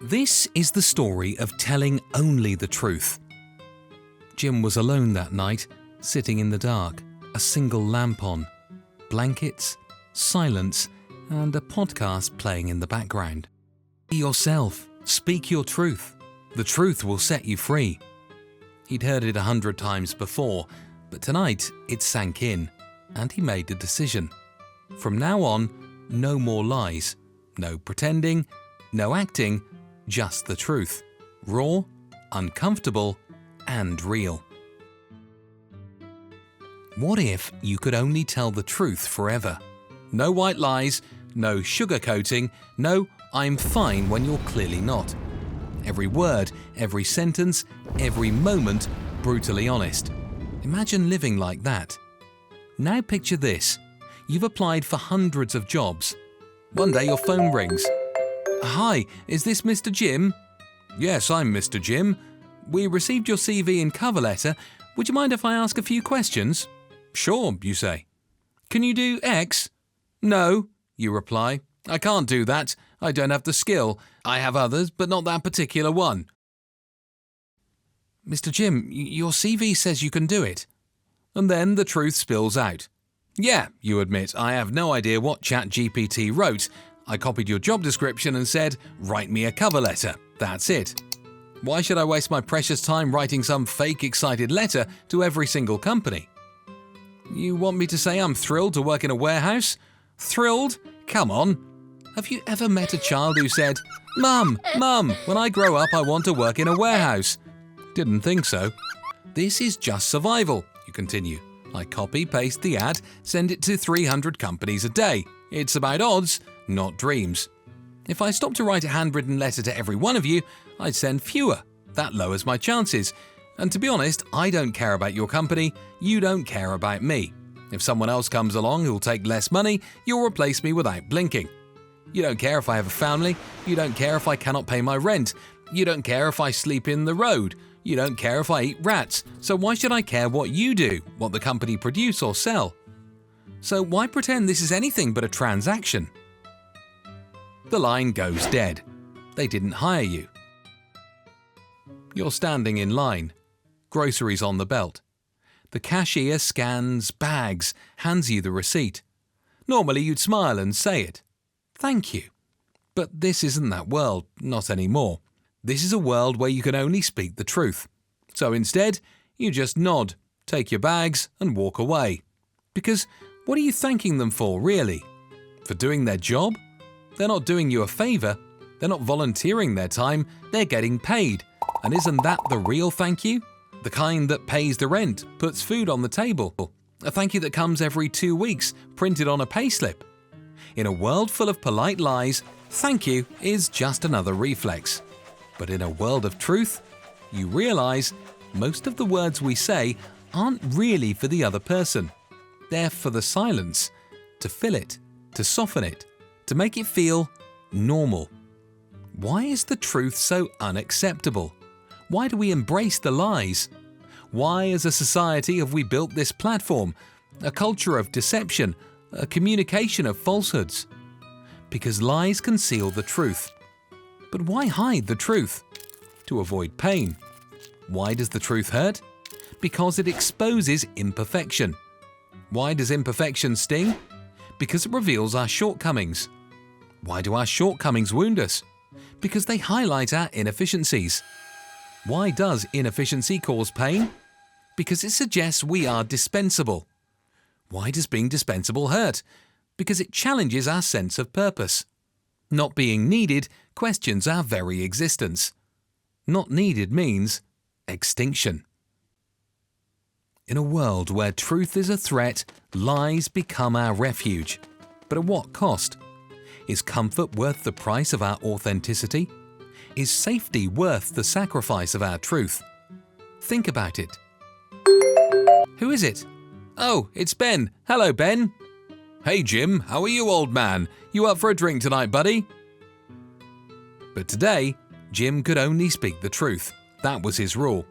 This is the story of telling only the truth. Jim was alone that night, sitting in the dark, a single lamp on, blankets, silence, and a podcast playing in the background. Be yourself. Speak your truth. The truth will set you free. He'd heard it 100 times before, but tonight it sank in, and he made a decision. From now on, no more lies, no pretending, no acting, just the truth. Raw, uncomfortable, and real. What if you could only tell the truth forever? No white lies, no sugarcoating, no I'm fine when you're clearly not. Every word, every sentence, every moment, brutally honest. Imagine living like that. Now picture this. You've applied for hundreds of jobs. One day your phone rings. Hi, is this Mr. Jim? Yes, I'm Mr. Jim. We received your CV and cover letter. Would you mind if I ask a few questions? Sure, you say. Can you do X? No, you reply. I can't do that. I don't have the skill. I have others, but not that particular one. Mr. Jim, your CV says you can do it. And then the truth spills out. Yeah, you admit, I have no idea what ChatGPT wrote. I copied your job description and said, write me a cover letter. That's it. Why should I waste my precious time writing some fake excited letter to every single company? You want me to say I'm thrilled to work in a warehouse? Thrilled? Come on. Have you ever met a child who said, Mum, when I grow up I want to work in a warehouse? Didn't think so. This is just survival, you continue. I copy, paste the ad, send it to 300 companies a day. It's about odds, not dreams. If I stopped to write a handwritten letter to every one of you, I'd send fewer. That lowers my chances. And to be honest, I don't care about your company, you don't care about me. If someone else comes along who'll take less money, you'll replace me without blinking. You don't care if I have a family, you don't care if I cannot pay my rent, you don't care if I sleep in the road, you don't care if I eat rats, so why should I care what you do, what the company produce or sell? So why pretend this is anything but a transaction? The line goes dead. They didn't hire you. You're standing in line. Groceries on the belt. The cashier scans bags, hands you the receipt. Normally you'd smile and say it. Thank you. But this isn't that world, not anymore. This is a world where you can only speak the truth. So instead, you just nod, take your bags and walk away. Because what are you thanking them for, really? For doing their job? They're not doing you a favor. They're not volunteering their time. They're getting paid. And isn't that the real thank you? The kind that pays the rent, puts food on the table. A thank you that comes every 2 weeks, printed on a payslip. In a world full of polite lies, thank you is just another reflex. But in a world of truth, you realize most of the words we say aren't really for the other person. They're for the silence, to fill it, to soften it, to make it feel normal. Why is the truth so unacceptable? Why do we embrace the lies? Why as a society have we built this platform, a culture of deception, a communication of falsehoods? Because lies conceal the truth. But why hide the truth? To avoid pain. Why does the truth hurt? Because it exposes imperfection. Why does imperfection sting? Because it reveals our shortcomings. Why do our shortcomings wound us? Because they highlight our inefficiencies. Why does inefficiency cause pain? Because it suggests we are dispensable. Why does being dispensable hurt? Because it challenges our sense of purpose. Not being needed questions our very existence. Not needed means extinction. In a world where truth is a threat, lies become our refuge. But at what cost? Is comfort worth the price of our authenticity? Is safety worth the sacrifice of our truth? Think about it. Who is it? Oh, it's Ben. Hello, Ben. Hey, Jim. How are you, old man? You up for a drink tonight, buddy? But today, Jim could only speak the truth. That was his rule.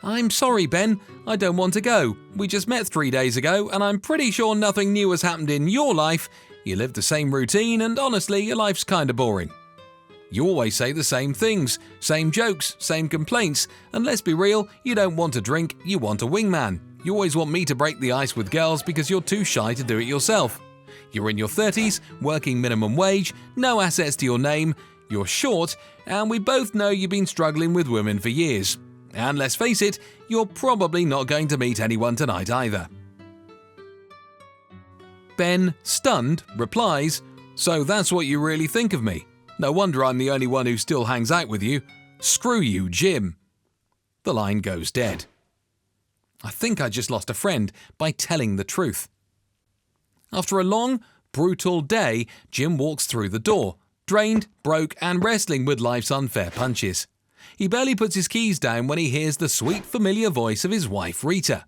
I'm sorry, Ben. I don't want to go. We just met 3 days ago, and I'm pretty sure nothing new has happened in your life. You live the same routine, and honestly, your life's kinda boring. You always say the same things, same jokes, same complaints, and let's be real, you don't want a drink, you want a wingman. You always want me to break the ice with girls because you're too shy to do it yourself. You're in your 30s, working minimum wage, no assets to your name, you're short, and we both know you've been struggling with women for years. And let's face it, you're probably not going to meet anyone tonight either. Ben, stunned, replies, "So that's what you really think of me? No wonder I'm the only one who still hangs out with you. Screw you, Jim." The line goes dead. I think I just lost a friend by telling the truth. After a long, brutal day, Jim walks through the door, drained, broke, and wrestling with life's unfair punches. He barely puts his keys down when he hears the sweet, familiar voice of his wife, Rita.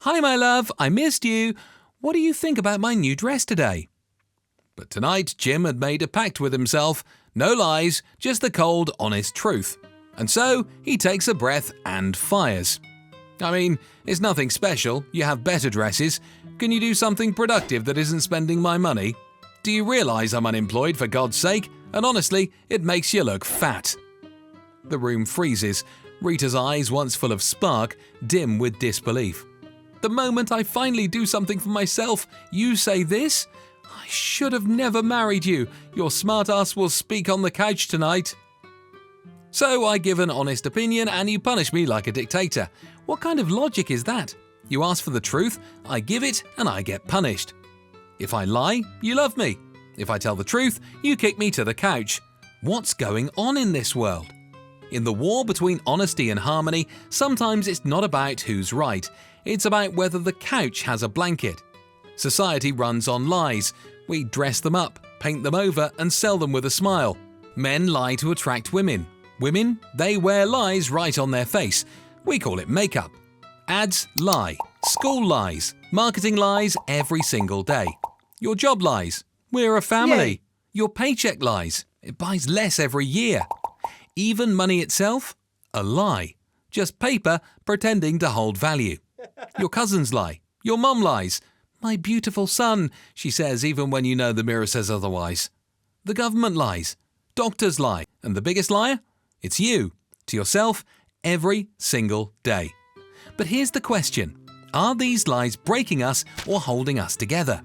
"Hi, my love, I missed you. What do you think about my new dress today?" But tonight, Jim had made a pact with himself. No lies, just the cold, honest truth. And so, he takes a breath and fires. I mean, it's nothing special. You have better dresses. Can you do something productive that isn't spending my money? Do you realize I'm unemployed, for God's sake? And honestly, it makes you look fat. The room freezes. Rita's eyes, once full of spark, dim with disbelief. The moment I finally do something for myself, you say this? I should have never married you. Your smart ass will speak on the couch tonight. So I give an honest opinion and you punish me like a dictator. What kind of logic is that? You ask for the truth, I give it, and I get punished. If I lie, you love me. If I tell the truth, you kick me to the couch. What's going on in this world? In the war between honesty and harmony, sometimes it's not about who's right. It's about whether the couch has a blanket. Society runs on lies. We dress them up, paint them over, and sell them with a smile. Men lie to attract women. Women, they wear lies right on their face. We call it makeup. Ads lie. School lies. Marketing lies every single day. Your job lies. We're a family. Yay. Your paycheck lies. It buys less every year. Even money itself? A lie. Just paper pretending to hold value. Your cousins lie. Your mum lies. "My beautiful son," she says even when you know the mirror says otherwise. The government lies. Doctors lie. And the biggest liar? It's you. To yourself, every single day. But here's the question. Are these lies breaking us or holding us together?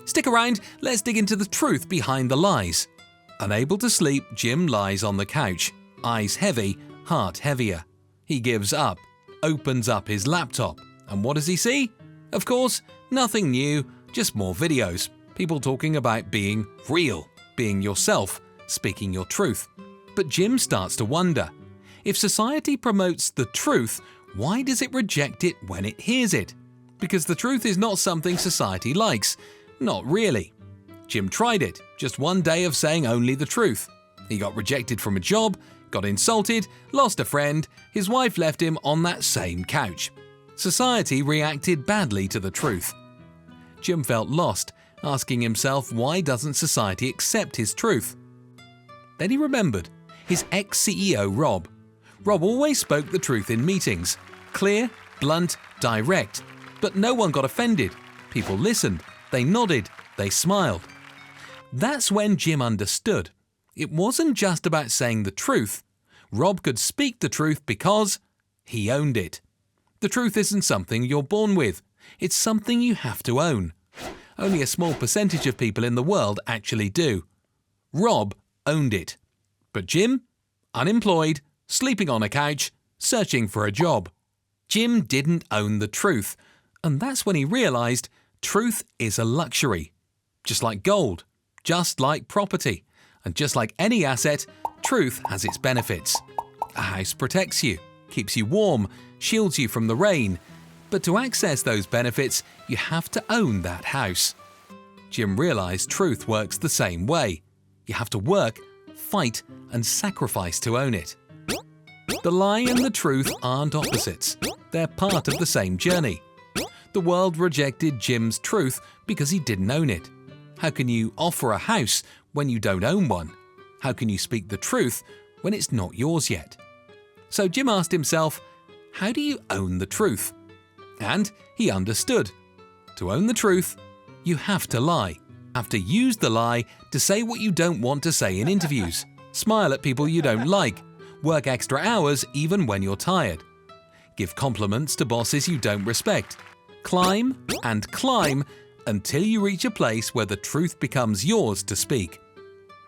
Stick around, let's dig into the truth behind the lies. Unable to sleep, Jim lies on the couch. Eyes heavy, heart heavier. He gives up, opens up his laptop. And what does he see? Of course, nothing new, just more videos. People talking about being real, being yourself, speaking your truth. But Jim starts to wonder. If society promotes the truth, why does it reject it when it hears it? Because the truth is not something society likes. Not really. Jim tried it, just one day of saying only the truth. He got rejected from a job, got insulted, lost a friend, his wife left him on that same couch. Society reacted badly to the truth. Jim felt lost, asking himself why doesn't society accept his truth? Then he remembered his ex-CEO Rob. Rob always spoke the truth in meetings. Clear, blunt, direct. But no one got offended. People listened. They nodded. They smiled. That's when Jim understood. It wasn't just about saying the truth. Rob could speak the truth because he owned it. The truth isn't something you're born with. It's something you have to own. Only a small percentage of people in the world actually do. Rob owned it. But Jim? Unemployed, sleeping on a couch, searching for a job. Jim didn't own the truth. And that's when he realized truth is a luxury. Just like gold, just like property, and just like any asset, truth has its benefits. A house protects you, keeps you warm, shields you from the rain. But to access those benefits, you have to own that house. Jim realized truth works the same way. You have to work, fight, and sacrifice to own it. The lie and the truth aren't opposites. They're part of the same journey. The world rejected Jim's truth because he didn't own it. How can you offer a house when you don't own one? How can you speak the truth when it's not yours yet? So Jim asked himself, how do you own the truth? And he understood. To own the truth, you have to lie. Have to use the lie to say what you don't want to say in interviews, Smile at people you don't like. Work extra hours even when you're tired. Give compliments to bosses you don't respect. Climb and climb until you reach a place where the truth becomes yours to speak.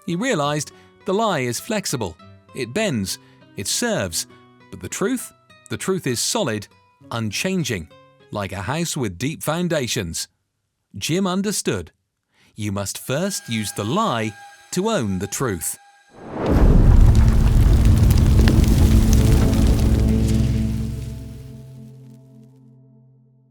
He realized the lie is flexible. It bends, it serves, but the truth is solid, unchanging, like a house with deep foundations. Jim understood. You must first use the lie to own the truth.